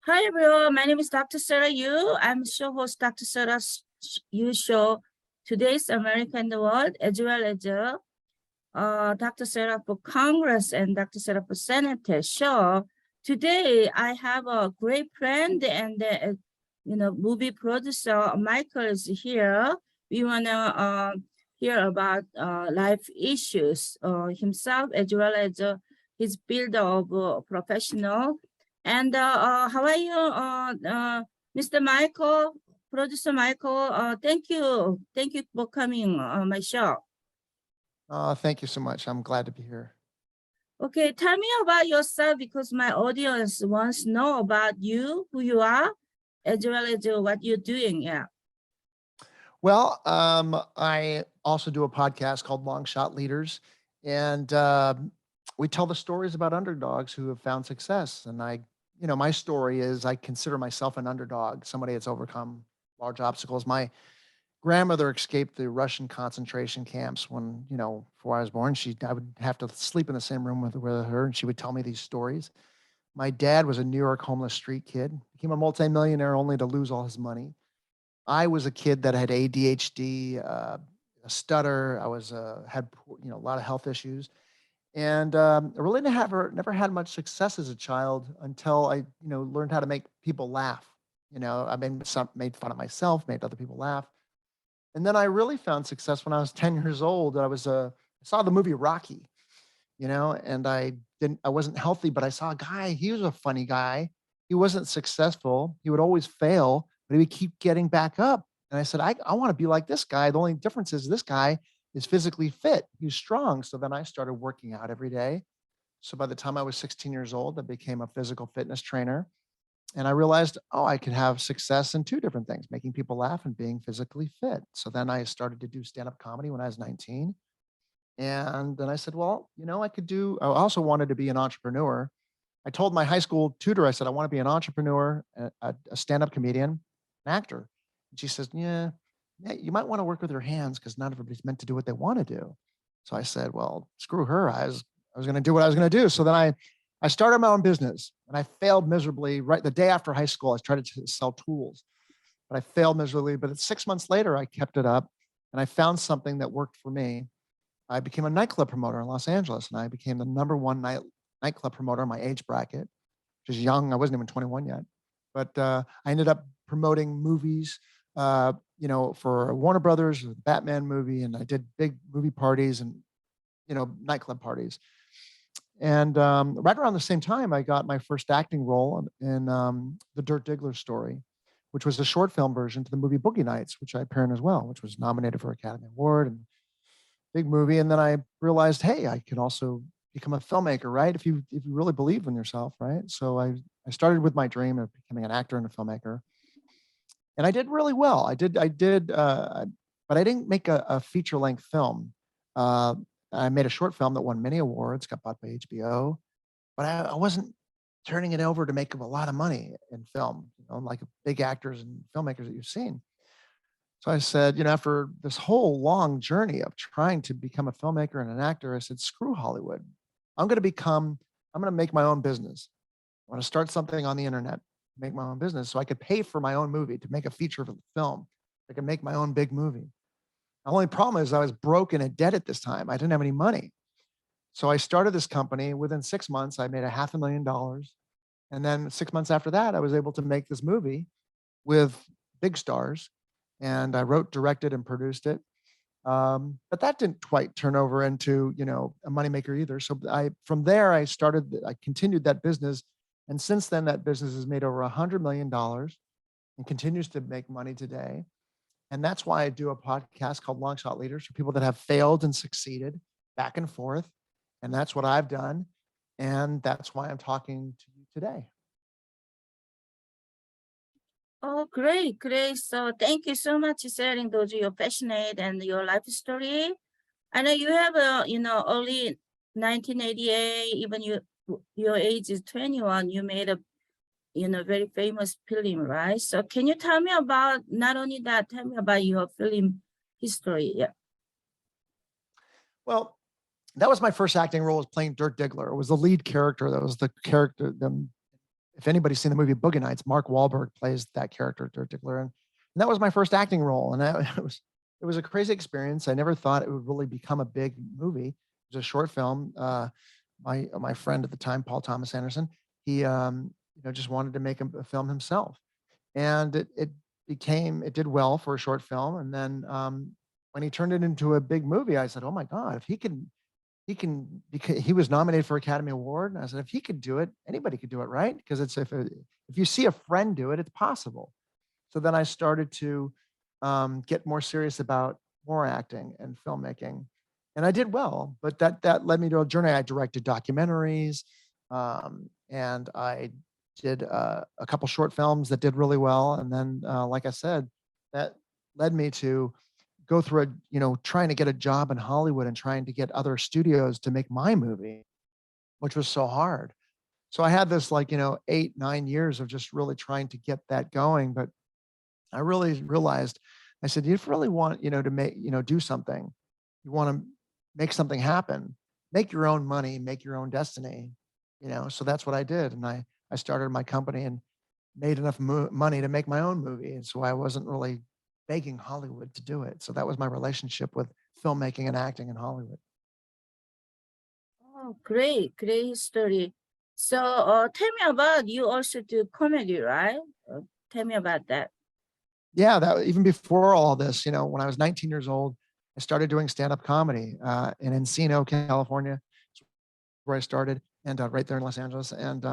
Hi everyone, my name is Dr. Sarah Yu. I'm show host Dr. Sarah Yu Show, Today's America and the World, as well as Dr. Sarah for Congress and Dr. Sarah for Senator show. Today I have a great friend and movie producer Michael is here. We wanna hear about life issues himself as well as his field of professional. And how are you, Mr. Michael, producer Michael? Thank you for coming on my show. Thank you so much. I'm glad to be here. Okay, tell me about yourself because my audience wants to know about you, who you are, as well as what you're doing. Yeah. Well, I also do a podcast called Long Shot Leaders, and we tell the stories about underdogs who have found success. And my story is I consider myself an underdog, somebody that's overcome large obstacles. My grandmother escaped the Russian concentration camps when, before I was born. I would have to sleep in the same room with her, and she would tell me these stories. My dad was a New York homeless street kid, became a multimillionaire only to lose all his money. I was a kid that had ADHD, a stutter. I was had a lot of health issues, and I really never had much success as a child until I learned how to make people laugh. I made fun of myself, made other people laugh, and then I really found success when I was 10 years old. I saw the movie Rocky, and I wasn't healthy, but I saw a guy. He was a funny guy. He wasn't successful. He would always fail, but he would keep getting back up. And I said, I want to be like this guy. The only difference is this guy is physically fit. He's strong. So then I started working out every day. So by the time I was 16 years old, I became a physical fitness trainer. And I realized, I could have success in two different things, making people laugh and being physically fit. So then I started to do stand-up comedy when I was 19. And then I said, well, I also wanted to be an entrepreneur. I told my high school tutor, I said, I want to be an entrepreneur, a stand-up comedian, an actor. And she says, yeah, you might want to work with your hands because not everybody's meant to do what they want to do. So I said, well, screw her. I was going to do what I was going to do. So then I started my own business and I failed miserably. Right the day after high school, I tried to sell tools, but I failed miserably. But 6 months later, I kept it up and I found something that worked for me. I became a nightclub promoter in Los Angeles, and I became the number one nightclub promoter in my age bracket, which is young. I wasn't even 21 yet, but I ended up promoting movies, for Warner Brothers, the Batman movie, and I did big movie parties and nightclub parties. And right around the same time, I got my first acting role in the Dirk Diggler story, which was a short film version to the movie Boogie Nights, which I appeared in as well, which was nominated for Academy Award and big movie. And then I realized, hey, I can also become a filmmaker, right? If you really believe in yourself, right? So I started with my dream of becoming an actor and a filmmaker, and I did really well. But I didn't make a feature length film. Uh, I made a short film that won many awards, got bought by HBO, but I wasn't turning it over to make a lot of money in film, like big actors and filmmakers that you've seen. So I said, after this whole long journey of trying to become a filmmaker and an actor, I said, screw Hollywood. I'm going to make my own business. I want to start something on the internet, make my own business so I could pay for my own movie to make a feature film. I could make my own big movie. The only problem is I was broke and in debt at this time. I didn't have any money. So I started this company. Within 6 months, I made $500,000. And then 6 months after that, I was able to make this movie with big stars. And I wrote, directed, and produced it. But that didn't quite turn over into, a moneymaker either. So from there, I continued that business. And since then, that business has made over $100 million and continues to make money today. And that's why I do a podcast called Long Shot Leaders for people that have failed and succeeded back and forth. And that's what I've done. And that's why I'm talking to you today. Oh, great, great. So thank you so much for sharing those your passionate and your life story. I know you have early 1988, even your age is 21, you made a, very famous film, right? So can you tell me about, not only that, tell me about your film history. Yeah. Well, that was my first acting role, was playing Dirk Diggler. It was the lead character. That was the character. if anybody's seen the movie Boogie Nights, Mark Wahlberg plays that character, Dirk Diggler, and that was my first acting role, and it was a crazy experience. I never thought it would really become a big movie. It was a short film. My friend at the time, Paul Thomas Anderson, he just wanted to make a film himself, and it did well for a short film, and then when he turned it into a big movie, I said, "Oh my God, if he can," because he was nominated for Academy Award, and I said, "If he could do it, anybody could do it, right?" Because if you see a friend do it, it's possible. So then I started to get more serious about more acting and filmmaking, and I did well. But that led me to a journey. I directed documentaries, and I did a couple short films that did really well. And then, like I said, that led me to go through trying to get a job in Hollywood and trying to get other studios to make my movie, which was so hard. So I had this 8, 9 years of just really trying to get that going. But I really realized, I said, you really want, to make, do something. You want to make something happen, make your own money, make your own destiny, So that's what I did. And I started my company and made enough money to make my own movie. And so I wasn't really begging Hollywood to do it. So that was my relationship with filmmaking and acting in Hollywood. Oh, great, great story. So, tell me about you also do comedy, right? Tell me about that. Yeah, that even before all this, when I was 19 years old, I started doing stand-up comedy in Encino, California, where I started, and right there in Los Angeles. And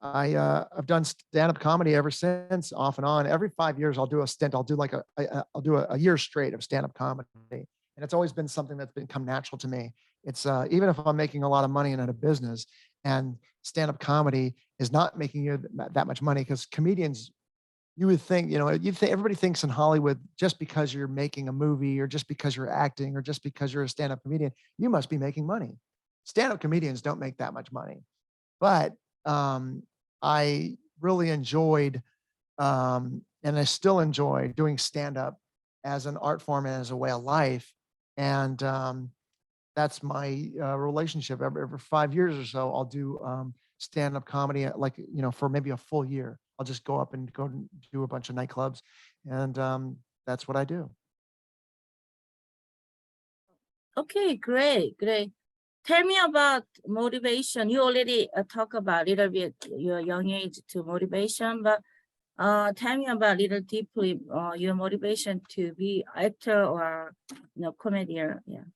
I've done stand-up comedy ever since, off and on. Every 5 years, I'll do a stint. I'll do I'll do a year straight of stand-up comedy, and it's always been something that's become natural to me. It's even if I'm making a lot of money and in a business, and stand-up comedy is not making you that much money, because comedians, you would think, everybody thinks in Hollywood, just because you're making a movie or just because you're acting or just because you're a stand-up comedian, you must be making money. Stand-up comedians don't make that much money. But I really enjoyed, and I still enjoy doing stand-up as an art form and as a way of life. And that's my relationship. Every 5 years or so, I'll do stand-up comedy, for maybe a full year. I'll just go up and go and do a bunch of nightclubs, and that's what I do. Okay, great, great. Tell me about motivation. You already talk about a little bit your young age to motivation, but tell me about little deeply your motivation to be actor or comedian. Yeah.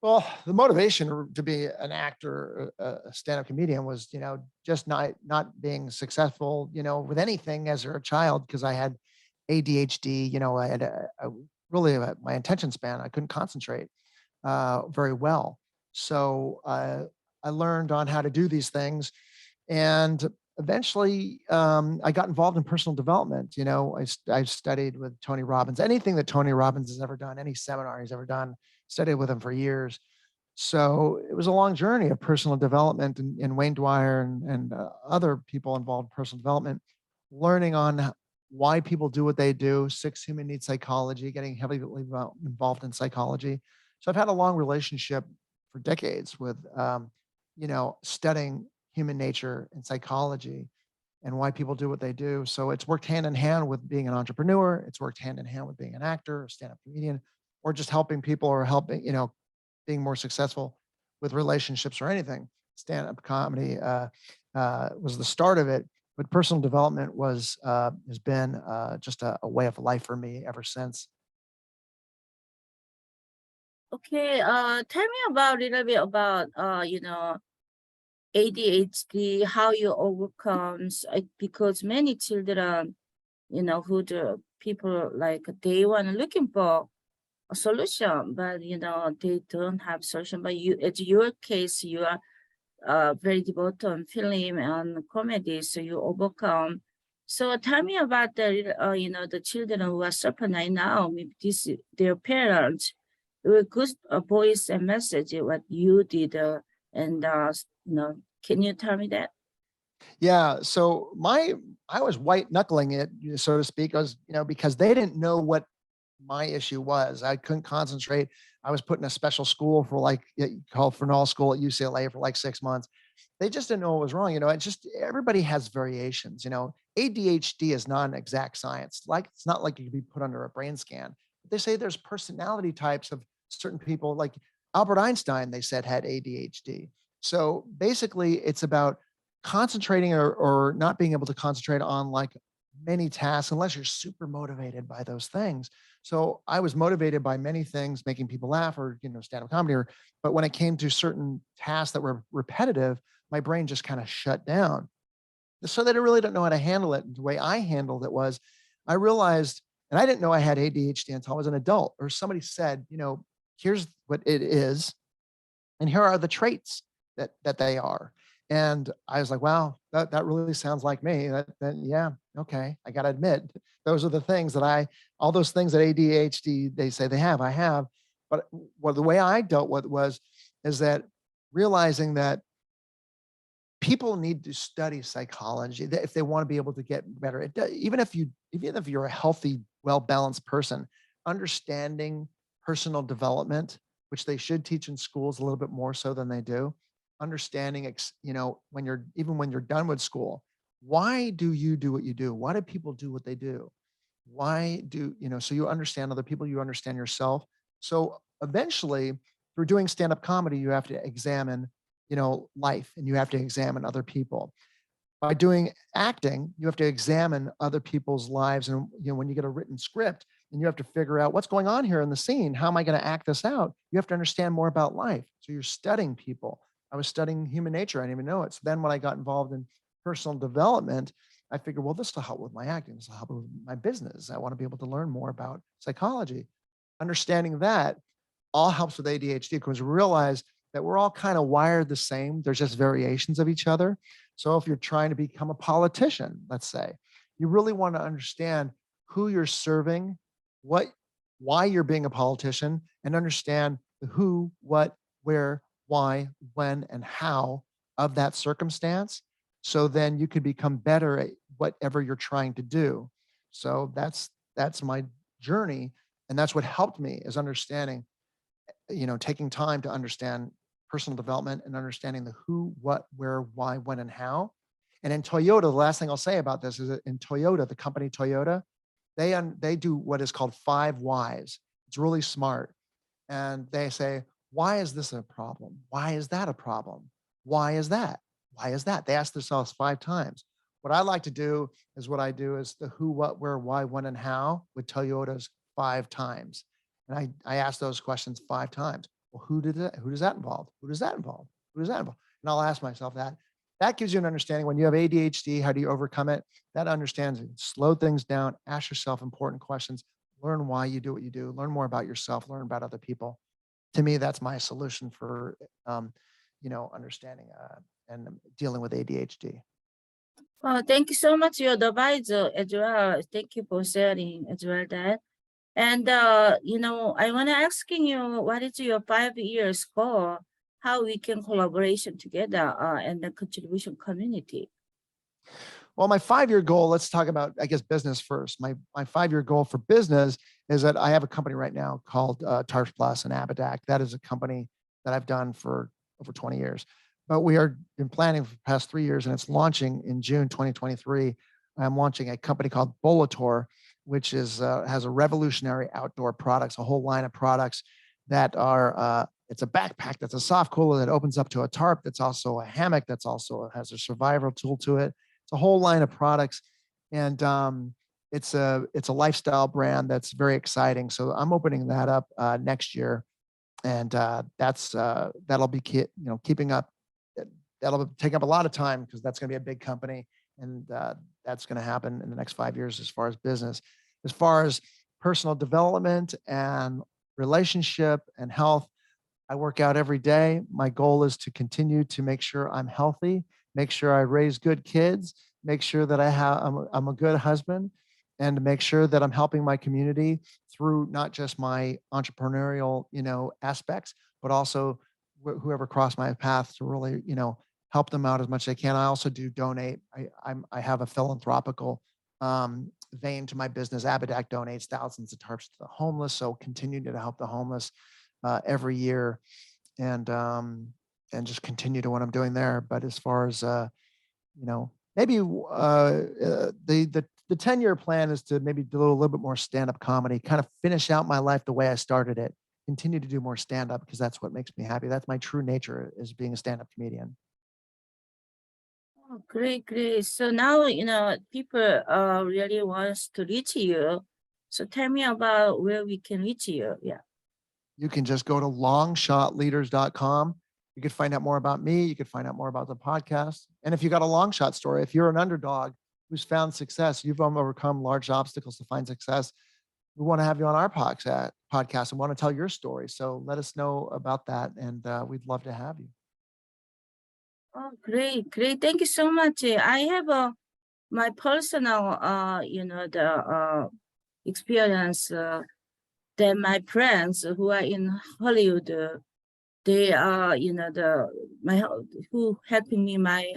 Well, the motivation to be an actor, a stand-up comedian, was, just not being successful, with anything as a child, because I had ADHD. I had really my attention span. I couldn't concentrate very well. So I learned on how to do these things, and eventually I got involved in personal development. I studied with Tony Robbins. Anything that Tony Robbins has ever done, any seminar he's ever done, studied with him for years. So it was a long journey of personal development, and Wayne Dwyer and other people involved in personal development, learning on why people do what they do, 6 human needs psychology, getting heavily involved in psychology. So I've had a long relationship for decades with, studying human nature and psychology and why people do what they do. So it's worked hand in hand with being an entrepreneur. It's worked hand in hand with being an actor, a stand-up comedian, or just helping people, or helping, being more successful with relationships or anything. Stand-up comedy was the start of it, but personal development has been just a way of life for me ever since. Okay. Tell me about a little bit about ADHD, how you overcome, because many children, who the people like they want looking for a solution, but they don't have solution. But you, it's your case, you are very devoted on film and comedy, so you overcome. So tell me about the children who are suffering right now. Maybe this their parents with good voice and message what you did, and can you tell me that? Yeah. So I was white knuckling it, so to speak, because they didn't know what my issue was. I couldn't concentrate. I was put in a special school for called Fernald School at UCLA for 6 months. they just didn't know what was wrong. It's just everybody has variations. ADHD is not an exact science. Like it's not like you can be put under a brain scan. They say there's personality types of certain people, like Albert Einstein, they said had ADHD. So basically, it's about concentrating or not being able to concentrate on like many tasks unless you're super motivated by those things. So I was motivated by many things, making people laugh or, stand-up comedy, but when it came to certain tasks that were repetitive, my brain just kind of shut down. So that I really don't know how to handle it. And the way I handled it was I realized, and I didn't know I had ADHD until I was an adult, or somebody said, here's what it is, and here are the traits that they are. And I was like, wow, that really sounds like me. Then yeah, okay. I gotta admit, those are the things that all those things that ADHD they say they have, I have. But the way I dealt with is that realizing that people need to study psychology if they want to be able to get better. Even if you're a healthy, well-balanced person, understanding personal development, which they should teach in schools a little bit more so than they do, understanding, when you're done with school, why do you do what you do? Why do people do what they do? So you understand other people, you understand yourself. So eventually, through doing stand-up comedy, you have to examine life, and you have to examine other people. By doing acting, you have to examine other people's lives. And when you get a written script and you have to figure out what's going on here in the scene, how am I going to act this out? You have to understand more about life. So you're studying people. I was studying human nature. I didn't even know it. So then when I got involved in personal development, I figured, well, this will help with my acting. This will help with my business. I want to be able to learn more about psychology. Understanding that all helps with ADHD because we realize that we're all kind of wired the same. There's just variations of each other. So if you're trying to become a politician, let's say, you really want to understand who you're serving, why you're being a politician, and understand the who, what, where, why, when, and how of that circumstance. So then you could become better at whatever you're trying to do. So that's my journey. And that's what helped me is understanding, taking time to understand personal development and understanding the who, what, where, why, when, and how. And in Toyota, the last thing I'll say about this is that in Toyota, the company Toyota, they do what is called 5 whys. It's really smart. And they say, why is this a problem? Why is that a problem? Why is that? Why is that? They ask themselves 5 times. What I like to do is the who, what, where, why, when, and how with Toyota's 5 times. And I ask those questions 5 times. Well, who does that involve? Who does that involve? Who does that involve? And I'll ask myself that. That gives you an understanding. When you have ADHD, how do you overcome it? That understands it. Slow things down, ask yourself important questions, learn why you do what you do, learn more about yourself, learn about other people. To me, that's my solution for, understanding and dealing with ADHD. Thank you so much, your advisor as well. Thank you for sharing as well that. And I want to asking you, what is your 5 years goal? How we can collaboration together and the contribution community? Well, my 5-year goal, let's talk about, I guess, business first. My 5-year goal for business is that I have a company right now called Tarps Plus and Abidac. That is a company that I've done for over 20 years. But we are been planning for the past 3 years, and it's launching in June 2023. I'm launching a company called Bolator, which has a revolutionary outdoor products, a whole line of products that are it's a backpack that's a soft cooler that opens up to a tarp. That's also a hammock. That's also has a survival tool to it. It's a whole line of products, and it's a lifestyle brand that's very exciting. So I'm opening that up next year, and that'll be keeping up. That'll take up a lot of time because that's going to be a big company, and that's going to happen in the next 5 years as far as business. As far as personal development and relationship and health, I work out every day. My goal is to continue to make sure I'm healthy, make sure I raise good kids, make sure that I'm a good husband, and to make sure that I'm helping my community through not just my entrepreneurial, aspects, but also whoever crossed my path to really, help them out as much as I can. I also do donate. I have a philanthropical vein to my business. Abidac donates thousands of tarps to the homeless, so continue to help the homeless every year. And just continue to what I'm doing there. But as far as maybe the 10-year plan is to maybe do a little bit more stand-up comedy, kind of finish out my life the way I started it, continue to do more stand-up because that's what makes me happy. That's my true nature, is being a stand-up comedian. Oh, great, great. So now, people really wants to reach you. So tell me about where we can reach you. Yeah. You can just go to longshotleaders.com. You could find out more about me. You could find out more about the podcast. And if you got a long shot story, if you're an underdog who's found success, you've overcome large obstacles to find success, we want to have you on our podcast and want to tell your story. So let us know about that. And we'd love to have you. Oh, great, great. Thank you so much. I have my personal, the experience that my friends who are in Hollywood, they are, who helping me my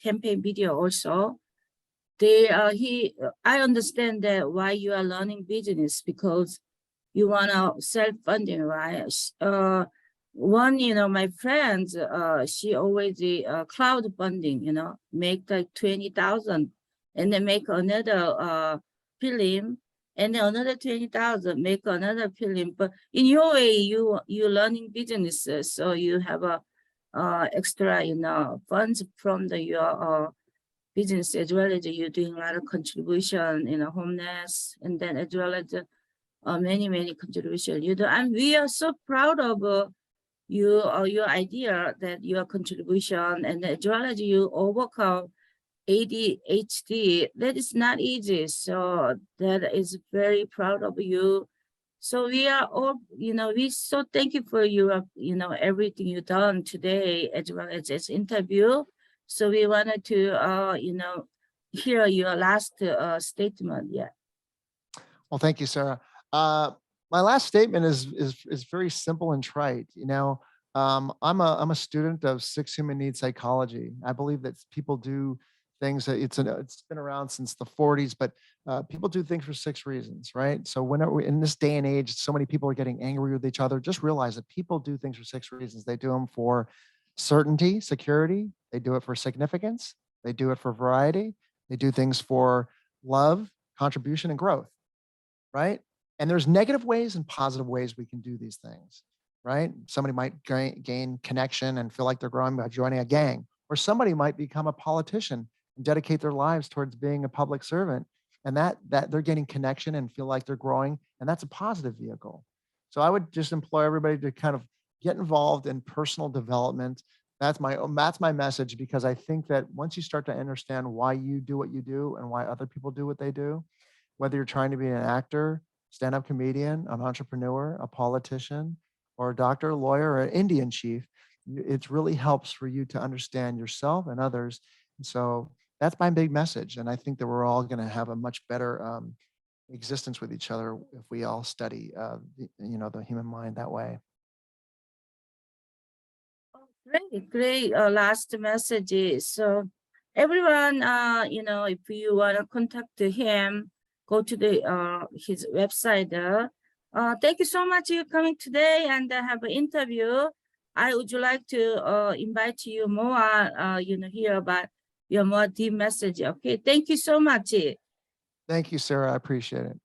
campaign video also. I understand that why you are learning business, because you want to self-funding, right? My friends, she always crowdfunding, make like 20,000 and then make another film, and then another 20,000, make another film. But in your way, you learning business, so you have a extra, funds from your business, as well as you doing a lot of contribution, homeless, and then as well as many contributions. And we are so proud of your idea, that your contribution, and as well as you overcome ADHD. That is not easy. So that is very proud of you. So we are all, we so thank you for your, everything you done today, as well as this interview. So we wanted to, hear your last statement. Yeah. Well, thank you, Sarah. My last statement is very simple and trite. I'm a student of 6 human needs psychology. I believe that people do things that it's been around since the 40s, but people do things for 6 reasons, right? So whenever in this day and age, so many people are getting angry with each other. Just realize that people do things for 6 reasons. They do them for certainty, security. They do it for significance. They do it for variety. They do things for love, contribution, and growth, right? And there's negative ways and positive ways we can do these things, right? Somebody might gain connection and feel like they're growing by joining a gang, or somebody might become a politician and dedicate their lives towards being a public servant, and that they're gaining connection and feel like they're growing, and that's a positive vehicle. So I would just implore everybody to kind of get involved in personal development. That's my message, because I think that once you start to understand why you do what you do and why other people do what they do, whether you're trying to be an actor, stand-up comedian, an entrepreneur, a politician, or a doctor, lawyer, or an Indian chief, it really helps for you to understand yourself and others. And so that's my big message. And I think that we're all going to have a much better existence with each other if we all study, the human mind that way. Great, great. Last message. So everyone, if you want to contact him, go to the his website. Thank you so much for coming today and have an interview. I would like to invite you more, hear about your more deep message. Okay, thank you so much. Thank you, Sarah. I appreciate it.